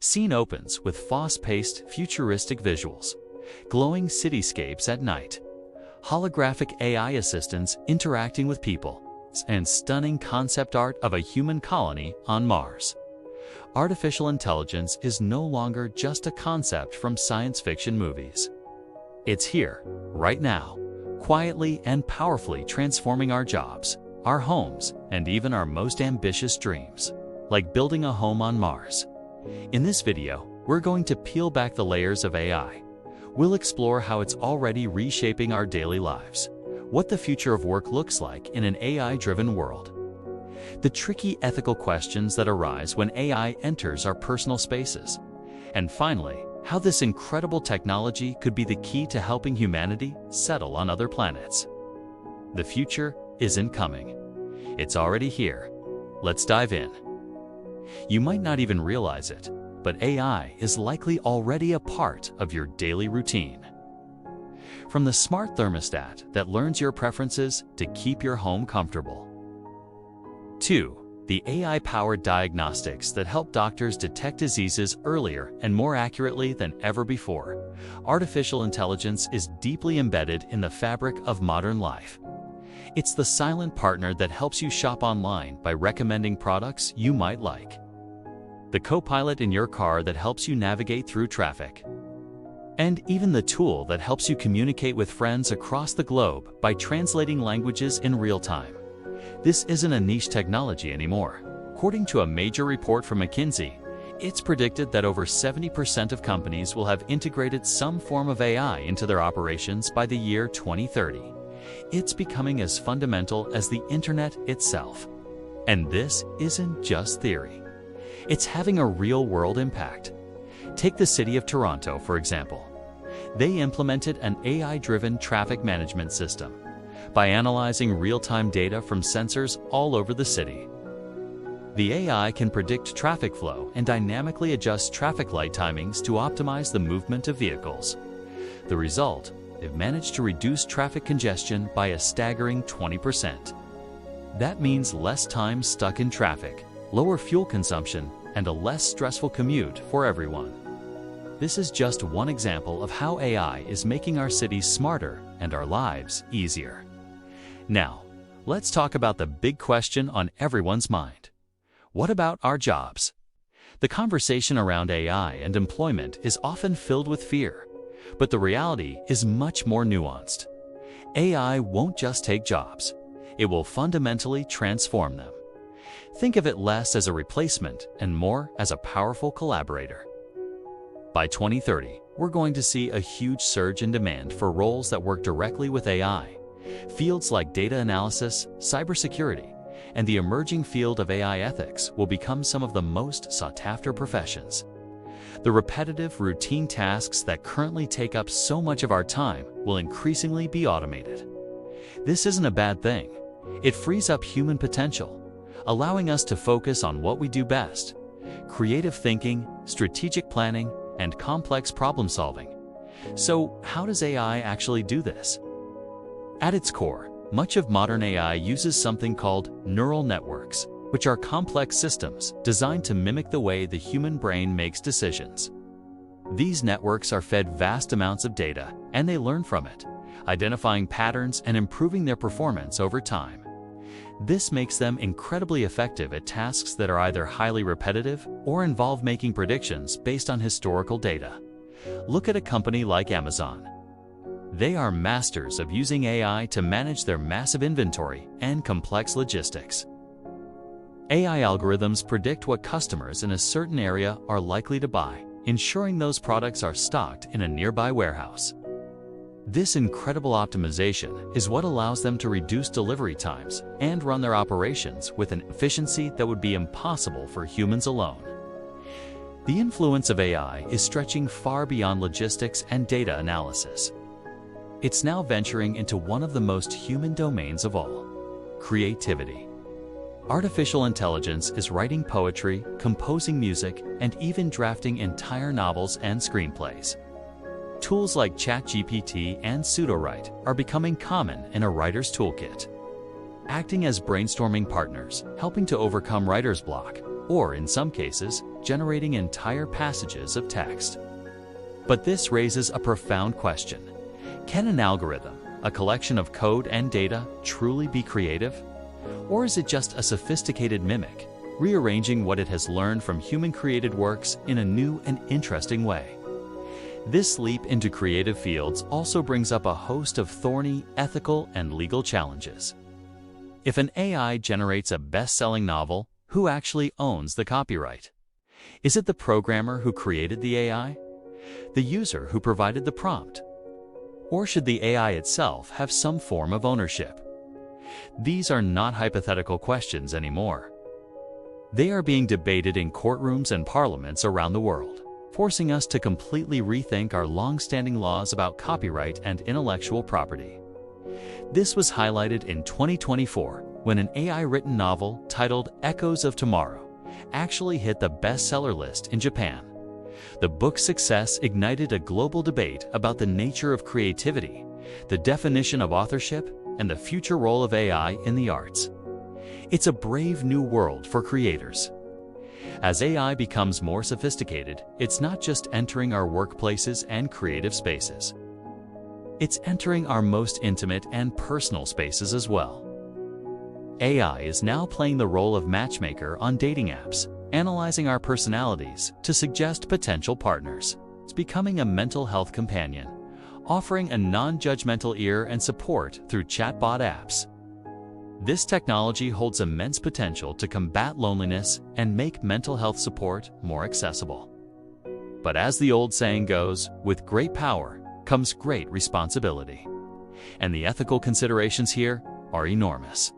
Scene opens with fast-paced, futuristic visuals, glowing cityscapes at night, holographic AI assistants interacting with people, and stunning concept art of a human colony on Mars. Artificial intelligence is no longer just a concept from science fiction movies. It's here, right now, quietly and powerfully transforming our jobs, our homes, and even our most ambitious dreams, like building a home on Mars. In this video, we're going to peel back the layers of AI. We'll explore how it's already reshaping our daily lives, what the future of work looks like in an AI-driven world, the tricky ethical questions that arise when AI enters our personal spaces, and finally, how this incredible technology could be the key to helping humanity settle on other planets. The future isn't coming. It's already here. Let's dive in. You might not even realize it, but AI is likely already a part of your daily routine. From the smart thermostat that learns your preferences to keep your home comfortable, to the AI-powered diagnostics that help doctors detect diseases earlier and more accurately than ever before, artificial intelligence is deeply embedded in the fabric of modern life. It's the silent partner that helps you shop online by recommending products you might like, the co-pilot in your car that helps you navigate through traffic, and even the tool that helps you communicate with friends across the globe by translating languages in real time. This isn't a niche technology anymore. According to a major report from McKinsey, it's predicted that over 70% of companies will have integrated some form of AI into their operations by the year 2030. It's becoming as fundamental as the internet itself. And this isn't just theory. It's having a real-world impact. Take the city of Toronto, for example. They implemented an AI-driven traffic management system by analyzing real-time data from sensors all over the city. The AI can predict traffic flow and dynamically adjust traffic light timings to optimize the movement of vehicles. The result? They've managed to reduce traffic congestion by a staggering 20%. That means less time stuck in traffic, lower fuel consumption, and a less stressful commute for everyone. This is just one example of how AI is making our cities smarter and our lives easier. Now, let's talk about the big question on everyone's mind. What about our jobs? The conversation around AI and employment is often filled with fear. But the reality is much more nuanced. AI won't just take jobs. It will fundamentally transform them. Think of it less as a replacement and more as a powerful collaborator. By 2030, we're going to see a huge surge in demand for roles that work directly with AI. Fields like data analysis, cybersecurity, and the emerging field of AI ethics will become some of the most sought-after professions. The repetitive, routine tasks that currently take up so much of our time will increasingly be automated. This isn't a bad thing. It frees up human potential, allowing us to focus on what we do best: creative thinking, strategic planning, and complex problem solving. So, how does AI actually do this? At its core, much of modern AI uses something called neural networks, which are complex systems designed to mimic the way the human brain makes decisions. These networks are fed vast amounts of data, and they learn from it, identifying patterns and improving their performance over time. This makes them incredibly effective at tasks that are either highly repetitive or involve making predictions based on historical data. Look at a company like Amazon. They are masters of using AI to manage their massive inventory and complex logistics. AI algorithms predict what customers in a certain area are likely to buy, ensuring those products are stocked in a nearby warehouse. This incredible optimization is what allows them to reduce delivery times and run their operations with an efficiency that would be impossible for humans alone. The influence of AI is stretching far beyond logistics and data analysis. It's now venturing into one of the most human domains of all: creativity. Artificial intelligence is writing poetry, composing music, and even drafting entire novels and screenplays. Tools like ChatGPT and Pseudowrite are becoming common in a writer's toolkit, acting as brainstorming partners, helping to overcome writer's block, or in some cases, generating entire passages of text. But this raises a profound question. Can an algorithm, a collection of code and data, truly be creative? Or is it just a sophisticated mimic, rearranging what it has learned from human-created works in a new and interesting way? This leap into creative fields also brings up a host of thorny ethical and legal challenges. If an AI generates a best-selling novel, who actually owns the copyright? Is it the programmer who created the AI? The user who provided the prompt? Or should the AI itself have some form of ownership? These are not hypothetical questions anymore. They are being debated in courtrooms and parliaments around the world, forcing us to completely rethink our long-standing laws about copyright and intellectual property. This was highlighted in 2024 when an AI-written novel titled Echoes of Tomorrow actually hit the bestseller list in Japan. The book's success ignited a global debate about the nature of creativity, the definition of authorship, and the future role of AI in the arts. It's a brave new world for creators. As AI becomes more sophisticated, it's not just entering our workplaces and creative spaces. It's entering our most intimate and personal spaces as well. AI is now playing the role of matchmaker on dating apps, analyzing our personalities to suggest potential partners. It's becoming a mental health companion, offering a non-judgmental ear and support through chatbot apps. This technology holds immense potential to combat loneliness and make mental health support more accessible. But as the old saying goes, with great power comes great responsibility. And the ethical considerations here are enormous.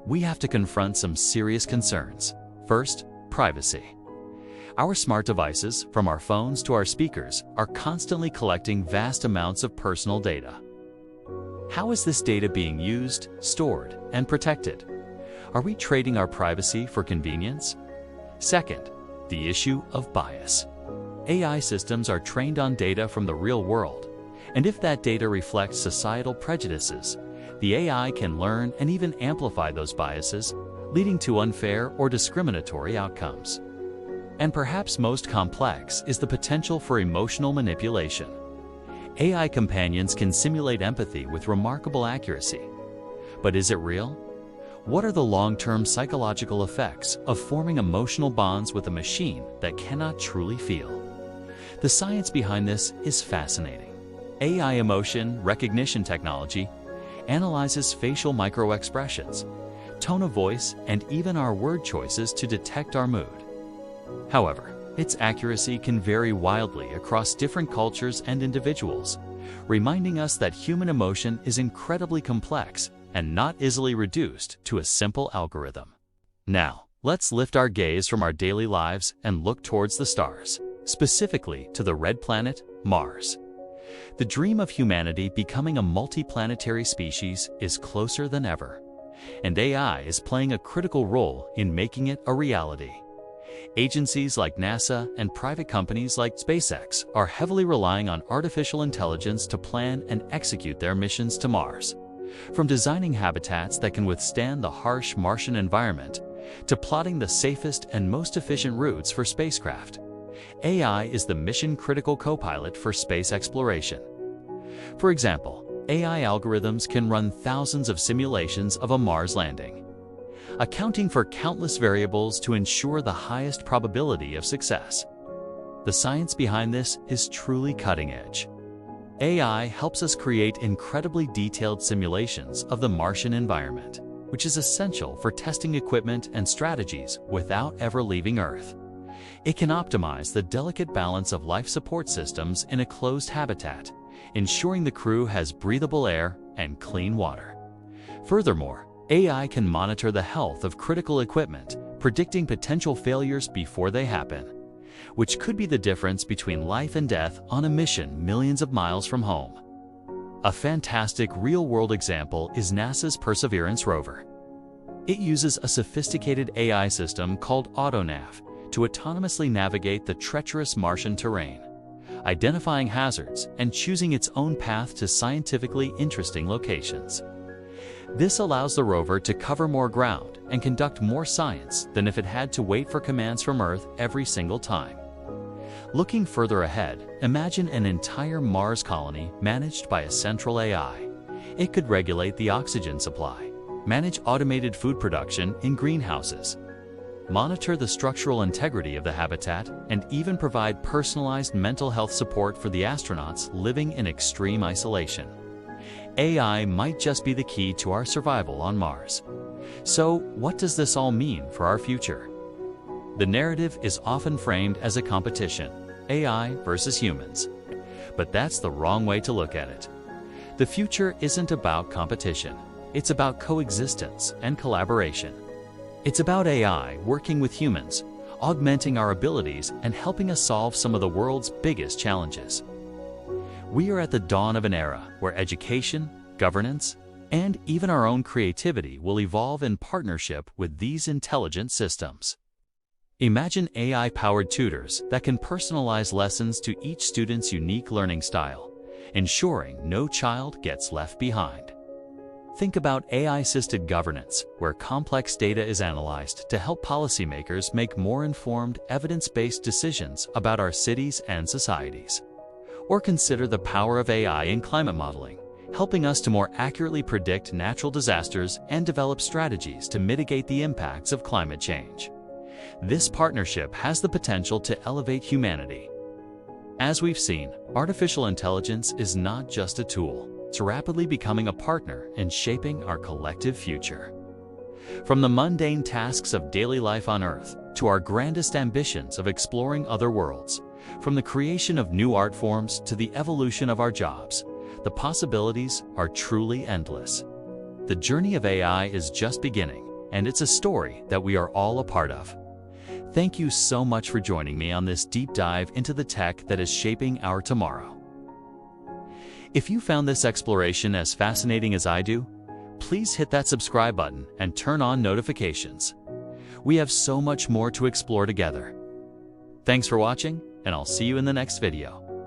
We have to confront some serious concerns. First, privacy. Our smart devices, from our phones to our speakers, are constantly collecting vast amounts of personal data. How is this data being used, stored, and protected? Are we trading our privacy for convenience? Second, the issue of bias. AI systems are trained on data from the real world, and if that data reflects societal prejudices, the AI can learn and even amplify those biases, leading to unfair or discriminatory outcomes. And perhaps most complex is the potential for emotional manipulation. AI companions can simulate empathy with remarkable accuracy. But is it real? What are the long-term psychological effects of forming emotional bonds with a machine that cannot truly feel? The science behind this is fascinating. AI emotion recognition technology analyzes facial microexpressions, tone of voice, and even our word choices to detect our mood. However, its accuracy can vary wildly across different cultures and individuals, reminding us that human emotion is incredibly complex and not easily reduced to a simple algorithm. Now, let's lift our gaze from our daily lives and look towards the stars, specifically to the red planet, Mars. The dream of humanity becoming a multi-planetary species is closer than ever, and AI is playing a critical role in making it a reality. Agencies like NASA and private companies like SpaceX are heavily relying on artificial intelligence to plan and execute their missions to Mars. From designing habitats that can withstand the harsh Martian environment to plotting the safest and most efficient routes for spacecraft, AI is the mission-critical co-pilot for space exploration. For example, AI algorithms can run thousands of simulations of a Mars landing, accounting for countless variables to ensure the highest probability of success. The science behind this is truly cutting edge. AI helps us create incredibly detailed simulations of the Martian environment, which is essential for testing equipment and strategies without ever leaving Earth. It can optimize the delicate balance of life support systems in a closed habitat, ensuring the crew has breathable air and clean water. Furthermore, AI can monitor the health of critical equipment, predicting potential failures before they happen, which could be the difference between life and death on a mission millions of miles from home. A fantastic real-world example is NASA's Perseverance rover. It uses a sophisticated AI system called AutoNav to autonomously navigate the treacherous Martian terrain, identifying hazards and choosing its own path to scientifically interesting locations. This allows the rover to cover more ground and conduct more science than if it had to wait for commands from Earth every single time. Looking further ahead, imagine an entire Mars colony managed by a central AI. It could regulate the oxygen supply, manage automated food production in greenhouses, monitor the structural integrity of the habitat, and even provide personalized mental health support for the astronauts living in extreme isolation. AI might just be the key to our survival on Mars. So, what does this all mean for our future? The narrative is often framed as a competition, AI versus humans. But that's the wrong way to look at it. The future isn't about competition. It's about coexistence and collaboration. It's about AI working with humans, augmenting our abilities and helping us solve some of the world's biggest challenges. We are at the dawn of an era where education, governance, and even our own creativity will evolve in partnership with these intelligent systems. Imagine AI-powered tutors that can personalize lessons to each student's unique learning style, ensuring no child gets left behind. Think about AI-assisted governance, where complex data is analyzed to help policymakers make more informed, evidence-based decisions about our cities and societies. Or consider the power of AI in climate modeling, helping us to more accurately predict natural disasters and develop strategies to mitigate the impacts of climate change. This partnership has the potential to elevate humanity. As we've seen, artificial intelligence is not just a tool. It's rapidly becoming a partner in shaping our collective future. From the mundane tasks of daily life on Earth to our grandest ambitions of exploring other worlds, from the creation of new art forms to the evolution of our jobs, the possibilities are truly endless. The journey of AI is just beginning, and it's a story that we are all a part of. Thank you so much for joining me on this deep dive into the tech that is shaping our tomorrow. If you found this exploration as fascinating as I do, please hit that subscribe button and turn on notifications. We have so much more to explore together. Thanks for watching, and I'll see you in the next video.